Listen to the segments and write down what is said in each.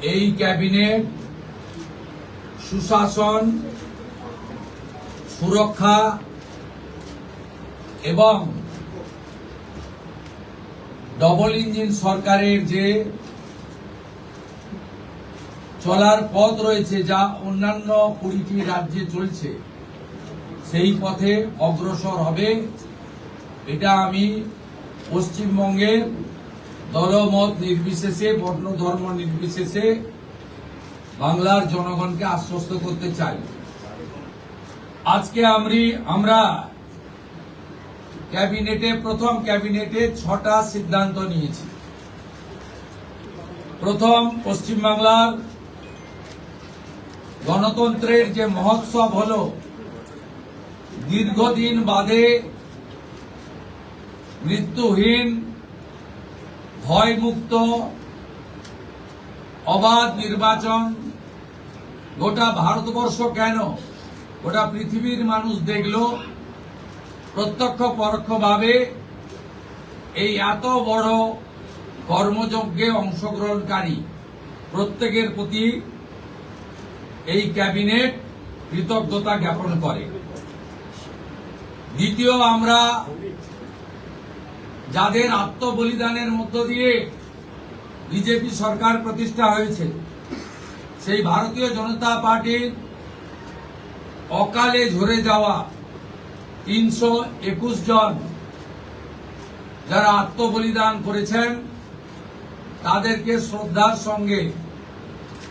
এই ক্যাবিনেট সুশাসন, সুরক্ষা এবং ডবল ইঞ্জিন সরকারের যে চলার পথ রয়েছে, যা অন্যান্য 20টি রাজ্যে চলছে, সেই পথে অগ্রসর হবে। এটা আমি পশ্চিমবঙ্গের দলমত নির্বিশেষে, বর্ণ ধর্ম নির্বিশেষে বাংলার জনগণকে আশ্বস্ত করতে চাই। আজকে আমরা প্রথম ক্যাবিনেটে 6টা সিদ্ধান্ত নিয়েছি। প্রথম, পশ্চিমবাংলার গণতন্ত্রের যে মহোৎসব হলো, দীর্ঘদিন বাদে মৃত্যুহীন, ভয়মুক্ত, অবাধ নির্বাচন গোটা ভারতবর্ষ কেন, গোটা পৃথিবীর মানুষ দেখল প্রত্যক্ষ পরোক্ষভাবে এই এত বড় কর্মযজ্ঞে অংশগ্রহণকারী প্রত্যেকের প্রতি এই ক্যাবিনেট কৃতজ্ঞতা জ্ঞাপন করে। দ্বিতীয়, আমরা যাদের আত্মবলিদানের মধ্য দিয়ে বিজেপি সরকার প্রতিষ্ঠা হয়েছে, সেই ভারতীয় জনতা পার্টির অকালে ঝরে যাওয়া 321 জন যারা আত্মবলিদান করেছেন, তাদেরকে শ্রদ্ধার সঙ্গে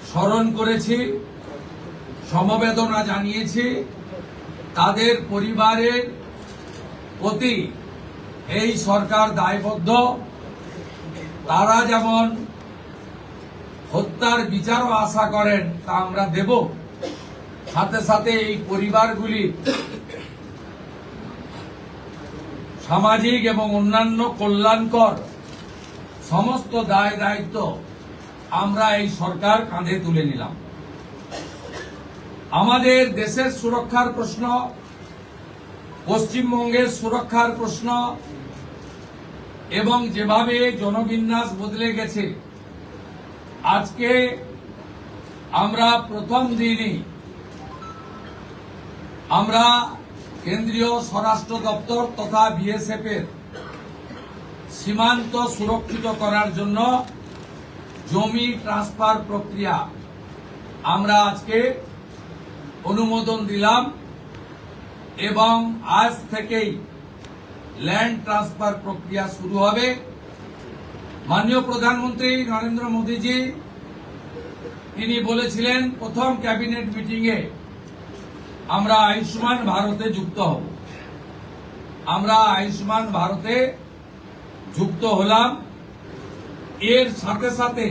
স্মরণ করেছি, সমবেদনা জানিয়েছি। তাদের পরিবারের প্রতি এই সরকার দায়বদ্ধ। তারা যেমন হত্যার বিচারও আশা করেন, তা আমরা দেব। সাথে সাথে এই পরিবারগুলি সামাজিক এবং অন্যান্য কল্যাণকর সমস্ত দায় দায়িত্ব আমরা এই সরকার কাঁধে তুলে নিলাম। আমাদের দেশের সুরক্ষার প্রশ্ন, পশ্চিমবঙ্গের সুরক্ষার প্রশ্ন এবং যেভাবে জনবিন্যাস বদলে গেছে, আজকে আমরা প্রথম দিনই আমরা কেন্দ্রীয় স্বরাষ্ট্র দপ্তর তথা বিএসএফ এর সীমান্ত সুরক্ষিত করার জন্য জমি ট্রান্সফার প্রক্রিয়া আমরা আজকে অনুমোদন দিলাম এবং আজ থেকেই ল্যান্ড ট্রান্সফার প্রক্রিয়া শুরু হবে। মাননীয় প্রধানমন্ত্রী নরেন্দ্র মোদীজি তিনি বলেছিলেন প্রথম ক্যাবিনেট মিটিংয়ে আমরা আয়ুষ্মান ভারতে যুক্ত হব। আমরা আয়ুষ্মান ভারতে যুক্ত হলাম। এর সাথে সাথে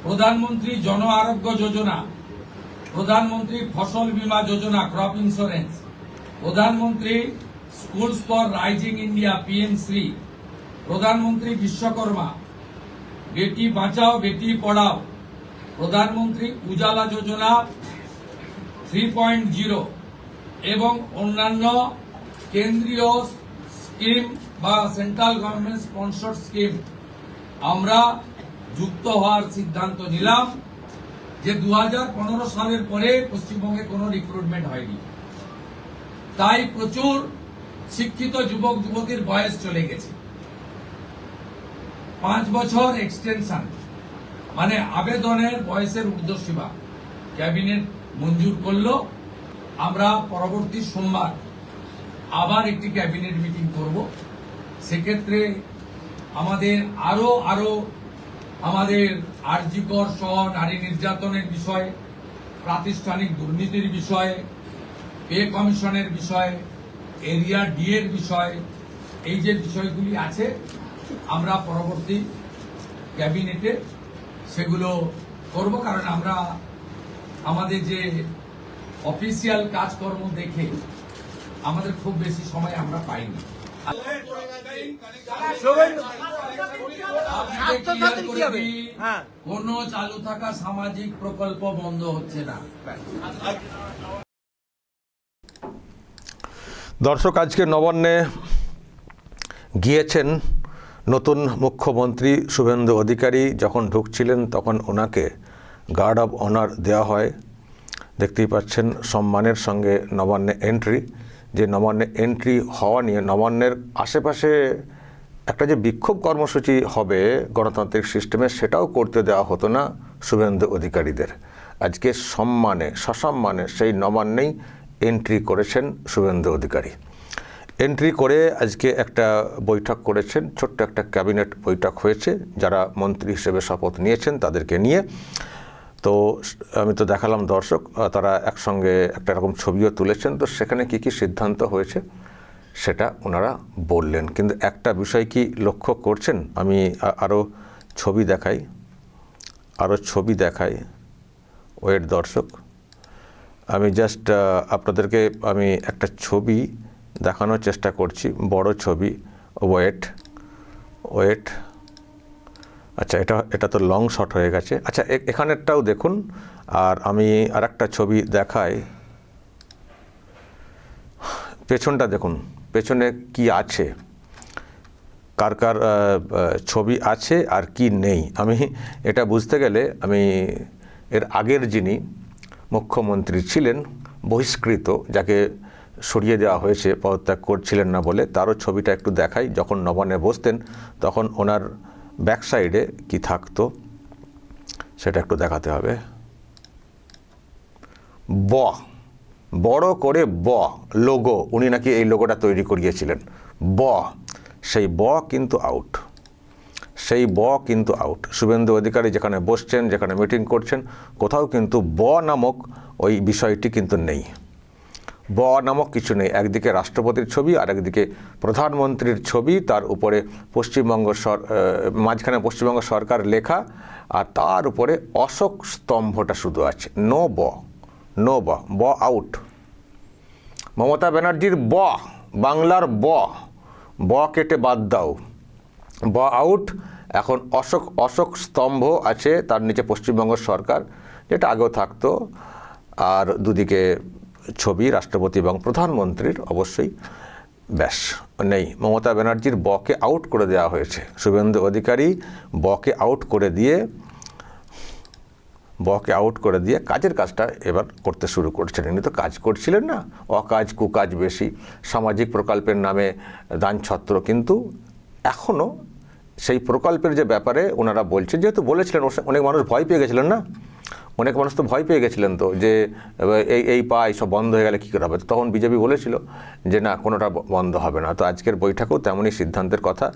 প্রধানমন্ত্রী জন আরোগ্য যোজনা, প্রধানমন্ত্রী ফসল বীমা যোজনা, ক্রপ ইন্স্যুরেন্স, প্রধানমন্ত্রী স্কুলস ফর রাইজিং ইন্ডিয়া পিএমশ্রী, প্রধানমন্ত্রী বিশ্বকর্মা, বেটি বাঁচাও বেটি পড়াও, প্রধানমন্ত্রী উজালা যোজনা 3.0 এবং অন্যান্য কেন্দ্রীয় স্কিম বা সেন্ট্রাল গভর্নমেন্ট স্পন্সর স্কিম আমরা যুক্ত হওয়ার সিদ্ধান্ত নিলাম। যে 2015 সালের পরে পশ্চিমবঙ্গে কোনো রিক্রুটমেন্ট হয়নি, তাই প্রচুর শিক্ষিত যুবক যুবতীর বয়স চলে গেছে। 5 বছর এক্সটেনশন, মানে আবেদনের বয়সের ঊর্ধ্বসীমা ক্যাবিনেট মঞ্জুর করলো। আমরা পরবর্তী সোমবার আবার একটি ক্যাবিনেট মিটিং করব। সেক্ষেত্রে আমাদের আরো আমাদের আরজিকর সহ নারী নির্যাতনের বিষয়, প্রাতিষ্ঠানিক দুর্নীতির বিষয়, পে কমিশনের বিষয়, এরিয়া ডি এর বিষয়, এই যে বিষয়গুলি আছে আমরা পরবর্তী ক্যাবিনেটে সেগুলো করব। কারণ আমরা আমাদের যে অফিসিয়াল কাজকর্ম দেখে আমাদের খুব বেশি সময় আমরা পাইনি। কোন চালু থাকা সামাজিক প্রকল্প বন্ধ হচ্ছে না। দর্শক, আজকে নবান্নে গিয়েছেন নতুন মুখ্যমন্ত্রী শুভেন্দু অধিকারী যখন ঢুকছিলেন তখন ওনাকে গার্ড অব অনার দেওয়া হয়। দেখতেই পাচ্ছেন সম্মানের সঙ্গে নবান্নে এন্ট্রি। যে নবান্নে এন্ট্রি হওয়া নিয়ে নবান্নের আশেপাশে একটা যে বিক্ষোভ কর্মসূচি হবে গণতান্ত্রিক সিস্টেমে, সেটাও করতে দেওয়া হতো না শুভেন্দু অধিকারীদের। আজকে সম্মানে সসম্মানে সেই নবান্নেই এন্ট্রি করেছেন শুভেন্দু অধিকারী। এন্ট্রি করে আজকে একটা বৈঠক করেছেন, ছোট্ট একটা ক্যাবিনেট বৈঠক হয়েছে যারা মন্ত্রী হিসেবে শপথ নিয়েছেন তাদেরকে নিয়ে। তো আমি তো দেখালাম দর্শক, তারা একসঙ্গে একটা রকম ছবিও তুলেছেন। তো সেখানে কি কি সিদ্ধান্ত হয়েছে সেটা ওনারা বললেন। কিন্তু একটা বিষয় কি লক্ষ্য করছেন, আমি আরও ছবি দেখাই, ওয়েট দর্শক, আমি জাস্ট আপনাদেরকে আমি একটা ছবি দেখানোর চেষ্টা করছি, বড় ছবি। ওয়েট আচ্ছা, এটা তো লং শট হয়ে গেছে। আচ্ছা, এখানেরটাও দেখুন। আর আমি আরেকটা ছবি দেখাই, পেছনটা দেখুন, পেছনে কি আছে, কার কার ছবি আছে আর কি নেই। আমি এটা বুঝতে গেলে আমি এর আগের যিনি মুখ্যমন্ত্রী ছিলেন বহিষ্কৃত, যাকে সরিয়ে দেওয়া হয়েছে পদত্যাগ করছিলেন না বলে, তারও ছবিটা একটু দেখাই। যখন নবান্নে বসতেন তখন ওনার ব্যাক সাইডে কি থাকতো সেটা একটু দেখাতে হবে। বড় করে লোগো, উনি নাকি এই লোগোটা তৈরি করিয়েছিলেন। সেই কিন্তু আউট। শুভেন্দু অধিকারী যেখানে বসছেন, যেখানে মিটিং করছেন, কোথাও কিন্তু নামক ওই বিষয়টি কিন্তু নেই। নামক কিছু নেই। একদিকে রাষ্ট্রপতির ছবি আর একদিকে প্রধানমন্ত্রীর ছবি, তার উপরে মাঝখানে পশ্চিমবঙ্গ সরকার লেখা, আর তার উপরে অশোক স্তম্ভটা শুধু আছে। No out. মমতা ব্যানার্জির বাংলার কেটে বাদ দাও, আউট। এখন অশোক স্তম্ভ আছে, তার নিচে পশ্চিমবঙ্গ সরকার, যেটা আগেও থাকতো, আর দুদিকে ছবি রাষ্ট্রপতি এবং প্রধানমন্ত্রীর অবশ্যই, ব্যাস নেই। মমতা ব্যানার্জির কে আউট করে দেওয়া হয়েছে। শুভেন্দু অধিকারী কে আউট করে দিয়ে কাজের কাজটা এবার করতে শুরু করছেন। ইনি তো কাজ করছিলেন না, অকাজ কুকাজ বেশি, সামাজিক প্রকল্পের নামে দানছত্র। কিন্তু এখনও সেই প্রকল্পের যে ব্যাপারে ওনারা বলছেন, যেহেতু বলেছিলেন, অনেক মানুষ ভয় পেয়ে গেছিলেন না, অনেক মানুষ তো ভয় পেয়ে গেছিলেন তো, যে এই সব বন্ধ হয়ে গেলে কী করে হবে। তখন বিজেপি বলেছিল যে না, কোনোটা বন্ধ হবে না। তো আজকের বৈঠকেও তেমনই সিদ্ধান্তের কথা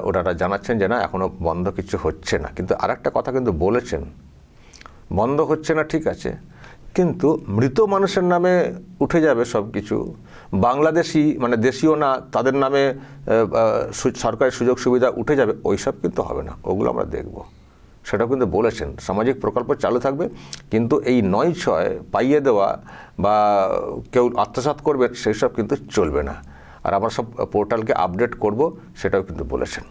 ওনারা জানাচ্ছেন যে না, এখনও বন্ধ কিছু হচ্ছে না। কিন্তু আরেকটা কথা কিন্তু বলেছেন, বন্ধ হচ্ছে না ঠিক আছে, কিন্তু মৃত মানুষের নামে উঠে যাবে সব কিছু, বাংলাদেশি মানে দেশীয় না, তাদের নামে সরকারি সুযোগ সুবিধা উঠে যাবে, ওইসব কিন্তু হবে না, ওগুলো আমরা দেখব। সেটাও কিন্তু বলেছেন। সামাজিক প্রকল্প চালু থাকবে, কিন্তু এই ৯/৬ পাইয়ে দেওয়া বা কেউ আত্মসাৎ করবে সেই সব কিন্তু চলবে না। আর আমরা সব পোর্টালকে আপডেট করব, সেটাও কিন্তু বলেছেন।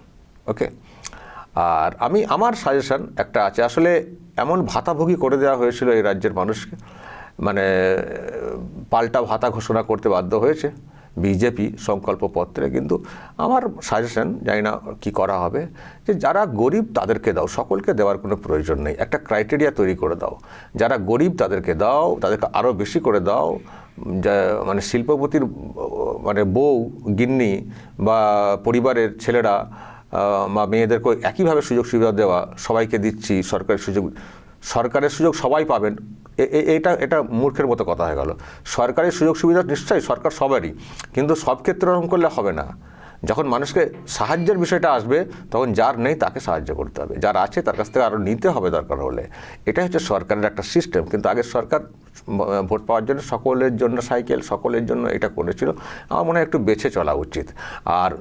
ওকে, আর আমার সাজেশন একটা আছে। আসলে এমন ভাতাভোগী করে দেওয়া হয়েছিল এই রাজ্যের মানুষকে, মানে পাল্টা ভাতা ঘোষণা করতে বাধ্য হয়েছে বিজেপি সংকল্পপত্রে। কিন্তু আমার সাজেশন, জানি না কী করা হবে, যে যারা গরিব তাদেরকে দাও, সকলকে দেওয়ার কোনো প্রয়োজন নেই। একটা ক্রাইটেরিয়া তৈরি করে দাও, যারা গরিব তাদেরকে দাও, তাদেরকে আরও বেশি করে দাও। মানে শিল্পপতির মানে বউ, গিন্নি বা পরিবারের ছেলেরা বা মেয়েদেরকে একইভাবে সুযোগ সুবিধা দেওয়া, সবাইকে দিচ্ছি সরকারের সুযোগ সবাই পাবেন, এটা মূর্খের মতো কথা হয়ে গেল। সরকারি সুযোগ সুবিধা নিশ্চয়ই সরকার সবারই, কিন্তু সব ক্ষেত্রে এরকম করলে হবে না। যখন মানুষকে সাহায্যের বিষয়টা আসবে, তখন যার নেই তাকে সাহায্য করতে হবে, যার আছে তার কাছ থেকে আরও নিতে হবে দরকার হলে। এটাই হচ্ছে সরকারের একটা সিস্টেম। কিন্তু আগের সরকার ভোট পাওয়ার জন্য সকলের জন্য সাইকেল, সকলের জন্য এটা করেছিল। আমার মনে হয় একটু বেছে চলা উচিত। আর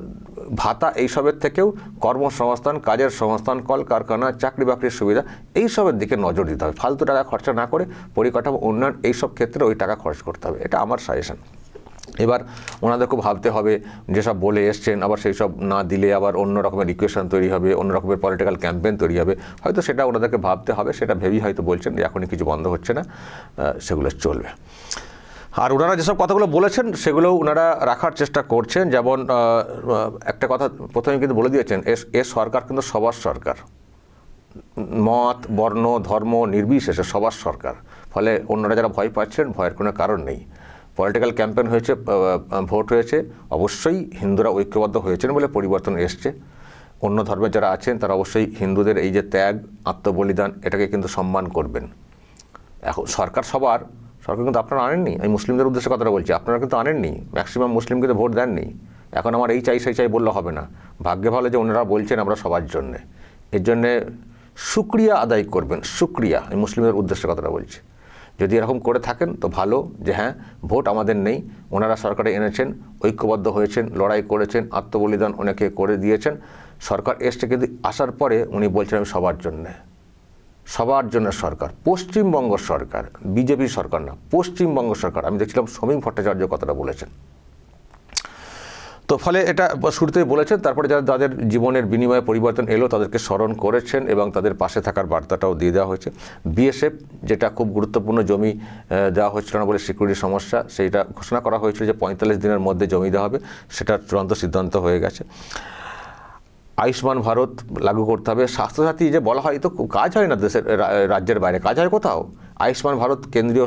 ভাতা এইসবের থেকেও কর্মসংস্থান, কাজের সংস্থান, কলকারখানা, চাকরি বাকরির সুবিধা, এইসবের দিকে নজর দিতে হবে। ফালতু টাকা খরচা না করে পরিকাঠামো উন্নয়ন, এইসব ক্ষেত্রে ওই টাকা খরচ করতে হবে। এটা আমার সাজেশন। এবার ওনাদেরকেও ভাবতে হবে, যেসব বলে এসছেন আবার সেই সব না দিলে আবার অন্য রকমের ইকুয়েশন তৈরি হবে, অন্য রকমের পলিটিক্যাল ক্যাম্পেইন তৈরি হবে, হয়তো সেটা ওনাদেরকে ভাবতে হবে। সেটা ভেবেই হয়তো বলছেন যে এখনই কিছু বন্ধ হচ্ছে না, সেগুলো চলবে। আর ওনারা যেসব কথাগুলো বলেছেন সেগুলো ওনারা রাখার চেষ্টা করছেন। যেমন একটা কথা প্রথমে কিন্তু বলে দিয়েছেন, এ সরকার কিন্তু সবার সরকার, মত বর্ণ ধর্ম নির্বিশেষে সবার সরকার। ফলে অন্যরা যারা ভয় পাচ্ছেন, ভয়ের কোনো কারণ নেই। পলিটিক্যাল ক্যাম্পেইন হয়েছে, ভোট হয়েছে, অবশ্যই হিন্দুরা ঐক্যবদ্ধ হয়েছেন বলে পরিবর্তন এসছে। অন্য ধর্মের যারা আছেন তারা অবশ্যই হিন্দুদের এই যে ত্যাগ, আত্মবলিদান, এটাকে কিন্তু সম্মান করবেন। এখন সরকার কিন্তু আপনারা আনেননি। আমি মুসলিমদের উদ্দেশ্যে কথাটা বলছি, আপনারা কিন্তু আনেননি। ম্যাক্সিমাম মুসলিম কিন্তু ভোট দেননি। এখন আমার এই চাই সেই চাই বললে হবে না। ভাগ্যে ভালো যে ওনারা বলছেন আমরা সবার জন্যে। এর জন্যে শুকরিয়া আদায় করবেন, শুকরিয়া। আমি মুসলিমদের উদ্দেশ্যে কথাটা বলছি। যদি এরকম করে থাকেন তো ভালো, যে হ্যাঁ ভোট আমাদের নেই, ওনারা সরকারে এনেছেন, ঐক্যবদ্ধ হয়েছেন, লড়াই করেছেন, আত্মবলিদান অনেকে করে দিয়েছেন। সরকার এসছে, কিন্তু আসার পরে উনি বলছেন আমি সবার জন্যে, সবার জন্য সরকার। পশ্চিমবঙ্গ সরকার, বিজেপি সরকার না, পশ্চিমবঙ্গ সরকার। আমি দেখছিলাম সমীম ভট্টাচার্য কথাটা বলেছেন। তো ফলে এটা শুরুতেই বলেছেন, তারপরে যাদের জীবনের বিনিময়ে পরিবর্তন এলো তাদেরকে স্মরণ করেছেন এবং তাদের পাশে থাকার বার্তাটাও দিয়ে দেওয়া হয়েছে। বিএসএফ, যেটা খুব গুরুত্বপূর্ণ জমি দেওয়া হচ্ছিল না বলে সিকিউরিটির সমস্যা, সেইটা ঘোষণা করা হয়েছিল যে 45 দিনের মধ্যে জমি দেওয়া হবে, সেটা চূড়ান্ত সিদ্ধান্ত হয়ে গেছে। আয়ুষ্মান ভারত লাগু করতে হবে। স্বাস্থ্যসাথী যে বলা হয়, তো কাজ হয় না দেশের, রাজ্যের বাইরে কাজ হয় কোথাও? আয়ুষ্মান ভারত কেন্দ্রীয়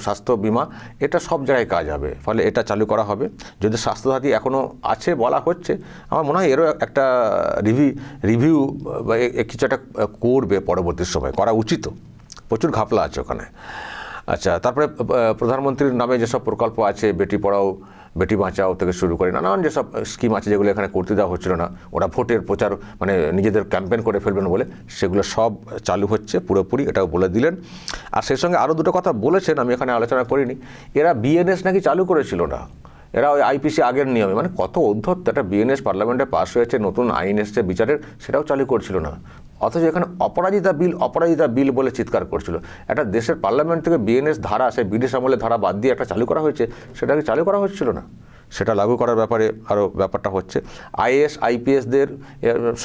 স্বাস্থ্য বিমা, এটা সব জায়গায় কাজ হবে। ফলে এটা চালু করা হবে। যদি স্বাস্থ্যসাথী এখনও আছে বলা হচ্ছে, আমার মনে হয় এরও একটা রিভিউ বা কিছু একটা করবে পরবর্তী সময়, করা উচিত। প্রচুর ঘাপলা আছে ওখানে। আচ্ছা, তারপরে প্রধানমন্ত্রীর নামে যেসব প্রকল্প আছে, বেটি পড়াও বেটি বাঁচাও থেকে শুরু করে নানান যেসব স্কিম আছে যেগুলো এখানে করতে দেওয়া হচ্ছিল না, ওরা ভোটের প্রচার মানে নিজেদের ক্যাম্পেইন করে ফেলবেন বলে, সেগুলো সব চালু হচ্ছে পুরোপুরি, এটাও বলে দিলেন। আর সেই সঙ্গে আরও দুটো কথা বলেছেন, আমি এখানে আলোচনা করিনি। এরা বিএনএস নাকি চালু করেছিল না, এরা ওই আইপিসি আগের নিয়মে, মানে কত অধ্যত্ত, একটা বিএনএস পার্লামেন্টে পাস হয়েছে, নতুন আইন এসছে বিচারের, সেটাও চালু করছিল না। অথচ এখানে অপরাজিতা বিল বলে চিৎকার করছিল। একটা দেশের পার্লামেন্ট থেকে বিএনএস ধারা, সেই ব্রিটিশ আমলের ধারা বাদ দিয়ে একটা চালু করা হয়েছে, সেটাকে চালু করা হচ্ছিল না। সেটা লাগু করার ব্যাপারে আরও ব্যাপারটা হচ্ছে। আইএএস আইপিএসদের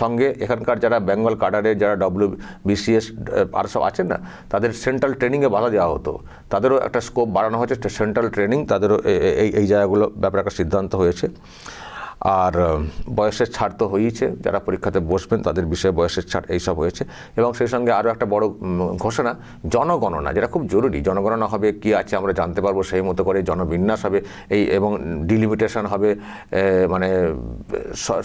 সঙ্গে এখানকার যারা বেঙ্গল কাডারের যারা WBCS আর সব আছেন না, তাদের সেন্ট্রাল ট্রেনিংয়ে বাধা দেওয়া হতো, তাদেরও একটা স্কোপ বাড়ানো হয়েছে, সেন্ট্রাল ট্রেনিং, তাদেরও এই জায়গাগুলো ব্যাপারে একটা সিদ্ধান্ত হয়েছে। আর বয়সের ছাড় তো হয়েইছে, যারা পরীক্ষাতে বসবেন তাদের বিষয়ে বয়সের ছাড়, এইসব হয়েছে। এবং সেই সঙ্গে আরও একটা বড় ঘোষণা, জনগণনা, যেটা খুব জরুরি। জনগণনা হবে, কি আছে আমরা জানতে পারবো, সেই মতো করে জনবিন্যাস হবে এবং ডিলিমিটেশন হবে, মানে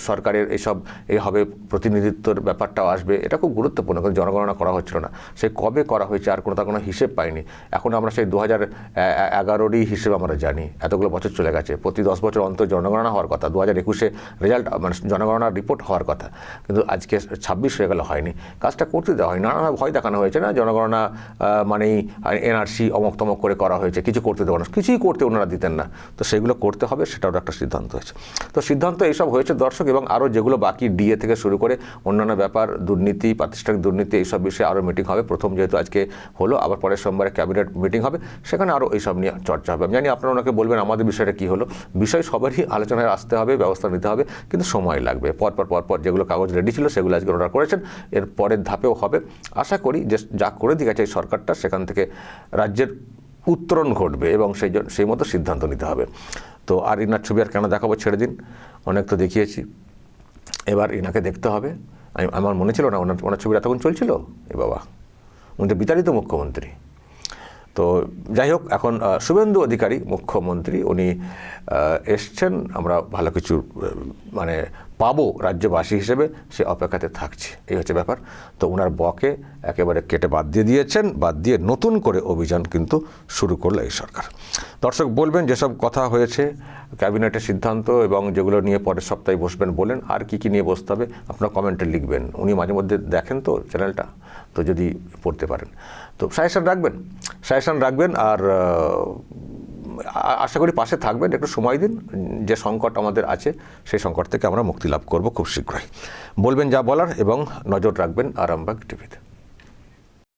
সরকারের এইসব হবে, প্রতিনিধিত্বর ব্যাপারটাও আসবে। এটা খুব গুরুত্বপূর্ণ, কিন্তু জনগণনা করা হচ্ছিল না। সে কবে করা হয়েছে আর তার কোনো হিসেব পাইনি। এখন আমরা সেই 2011-ই হিসেব আমরা জানি, এতগুলো বছর চলে গেছে। প্রতি 10 বছর অন্তর জনগণনা হওয়ার কথা, 2021-এ রেজাল্ট মানে জনগণনার রিপোর্ট হওয়ার কথা, কিন্তু আজকে 26 হয়ে গেল, হয়নি। কাজটা করতে দেওয়া হয়, নানাভাবে ভয় দেখানো হয়েছে না, জনগণনা মানেই এনআরসি অমক তমক করে করা হয়েছে, কিছু করতে দেওয়া না, কিছুই করতে ওনারা দিতেন না। তো সেগুলো করতে হবে, সেটাও একটা সিদ্ধান্ত হয়েছে। তো সিদ্ধান্ত এইসব হয়েছে দর্শক, এবং আরও যেগুলো বাকি, ডিএ থেকে শুরু করে অন্যান্য ব্যাপার, দুর্নীতি, প্রাতিষ্ঠানিক দুর্নীতি, এইসব বিষয়ে আরও মিটিং হবে। প্রথম যেহেতু আজকে হলো, আবার পরের সোমবারে ক্যাবিনেট মিটিং হবে, সেখানে আরও এইসব নিয়ে চর্চা হবে। আমি জানি আপনারা ওনাকে বলবেন আমাদের বিষয়টা কী হলো, বিষয় সবারই আলোচনায় আসতে হবে, ব্যবস্থা নিতে হবে, কিন্তু সময় লাগবে। পরপর যেগুলো কাগজ রেডি ছিল সেগুলো আজকে ওনারা করেছেন, এর পরের ধাপেও হবে। আশা করি যে যা করে দিয়ে গেছে এই সরকারটা, সেখান থেকে রাজ্যের উত্তরণ ঘটবে এবং সেই মতো সিদ্ধান্ত নিতে হবে। তো আর ইনার ছবি আর কেন দেখাবো, ছেড়ে দিন, অনেক তো দেখিয়েছি, এবার ইনাকে দেখতে হবে। আমার মনে ছিল না ওনার ছবি এতক্ষণ চলছিল। এ বাবা, উনি তো বিতাড়িত মুখ্যমন্ত্রী। তো যাই হোক, এখন শুভেন্দু অধিকারী মুখ্যমন্ত্রী, উনি এসছেন, আমরা ভালো কিছু মানে পাবো রাজ্যবাসী হিসেবে, সে অপেক্ষাতে থাকছে, এই হচ্ছে ব্যাপার। তো ওনার বকে একেবারে কেটে বাদ দিয়ে দিয়েছেন, বাদ দিয়ে নতুন করে অভিযান কিন্তু শুরু করলো এই সরকার। দর্শক বলবেন যেসব কথা হয়েছে, ক্যাবিনেটের সিদ্ধান্ত এবং যেগুলো নিয়ে পরের সপ্তাহে বসবেন বলেন, আর কি নিয়ে বসতে হবে আপনারা কমেন্টে লিখবেন। উনি মাঝে মধ্যে দেখেন তো চ্যানেলটা, তো যদি পড়তে পারেন তো সাজেশন রাখবেন। আর আশা করি পাশে থাকবেন, একটু সময় দিন। যে সংকট আমাদের আছে সেই সংকট থেকে আমরা মুক্তি লাভ করব খুব শীঘ্রই। বলবেন যা বলার এবং নজর রাখবেন আরামবাগ টিভিতে।